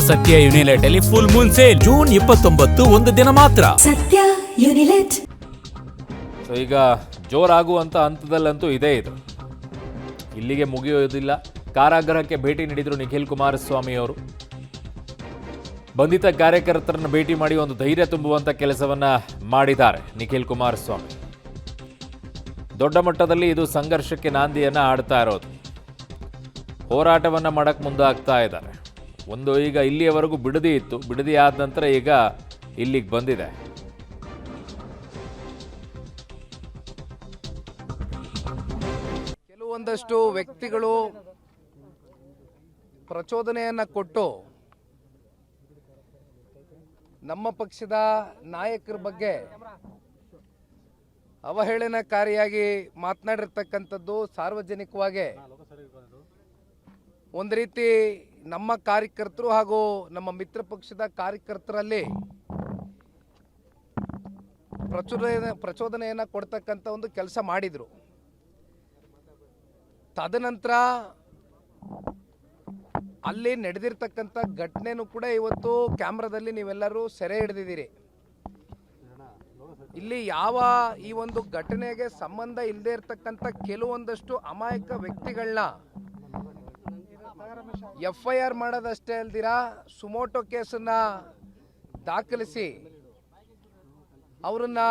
ಸತ್ಯ ಯುನಿಲೆಟ್ ಅಲ್ಲಿ full Moon sale June 29 ಒಂದು ದಿನ ಮಾತ್ರ. ಸತ್ಯ ಯುನಿಲೆಟ್. ಸೊ ಈಗ ಜೋರಾಗುವಂಥ ಹಂತದಲ್ಲಂತೂ ಇದೇ ಇದು. ಇಲ್ಲಿಗೆ ಮುಗಿಯೋದಿಲ್ಲ. ಕಾರಾಗೃಹಕ್ಕೆ ಭೇಟಿ ನೀಡಿದರು ನಿಖಿಲ್ ಕುಮಾರಸ್ವಾಮಿ ಅವರು. ಬಂಧಿತ ಕಾರ್ಯಕರ್ತರನ್ನು ಭೇಟಿ ಮಾಡಿ ಒಂದು ಧೈರ್ಯ ತುಂಬುವಂಥ ಕೆಲಸವನ್ನ ಮಾಡಿದ್ದಾರೆ ನಿಖಿಲ್ ಕುಮಾರಸ್ವಾಮಿ. ದೊಡ್ಡ ಮಟ್ಟದಲ್ಲಿ ಇದು ಸಂಘರ್ಷಕ್ಕೆ ನಾಂದಿಯನ್ನ ಆಡ್ತಾ ಇರೋದು. ಹೋರಾಟವನ್ನ ಮಾಡಕ್ಕೆ ಮುಂದಾಗ್ತಾ ಇದ್ದಾರೆ. ಒಂದು ಈಗ ಇಲ್ಲಿಯವರೆಗೂ ಬಿಡದಿ ಇತ್ತು, ಬಿಡದಿ ಆದ ನಂತರ ಈಗ ಇಲ್ಲಿಗೆ ಬಂದಿದೆ. ಕೆಲವೊಂದಷ್ಟು ವ್ಯಕ್ತಿಗಳು ಪ್ರಚೋದನೆಯನ್ನು ಕೊಟ್ಟು ನಮ್ಮ ಪಕ್ಷದ ನಾಯಕರ ಬಗ್ಗೆ ಅವಹೇಳನಕಾರಿಯಾಗಿ ಮಾತನಾಡಿರ್ತಕ್ಕಂಥದ್ದು ಸಾರ್ವಜನಿಕವಾಗಿ ಒಂದು ರೀತಿ ನಮ್ಮ ಕಾರ್ಯಕರ್ತರು ಹಾಗೂ ನಮ್ಮ ಮಿತ್ರ ಪಕ್ಷದ ಕಾರ್ಯಕರ್ತರಲ್ಲಿ ಪ್ರಚೋದನೆಯನ್ನು ಕೊಡ್ತಕ್ಕಂಥ ಒಂದು ಕೆಲಸ ಮಾಡಿದರು. ತದನಂತರ ಅಲ್ಲಿ ನಡೆದಿರ್ತಕ್ಕಂಥ ಘಟನೆನೂ ಕೂಡ ಇವತ್ತು ಕ್ಯಾಮ್ರಾದಲ್ಲಿ ನೀವೆಲ್ಲರೂ ಸೆರೆ ಹಿಡಿದಿದ್ದೀರಿ. ಇಲ್ಲಿ ಯಾವ ಈ ಒಂದು ಘಟನೆಗೆ ಸಂಬಂಧ ಇಲ್ಲದೆ ಇರತಕ್ಕಂಥ ಕೆಲವೊಂದಷ್ಟು ಅಮಾಯಕ ವ್ಯಕ್ತಿಗಳನ್ನ FIR ಮಾಡೋದಷ್ಟೇ ಅಲ್ದಿರಾ ಸುಮೋಟೋ ಕೇಸನ್ನು ದಾಖಲಿಸಿ ಅವರನ್ನ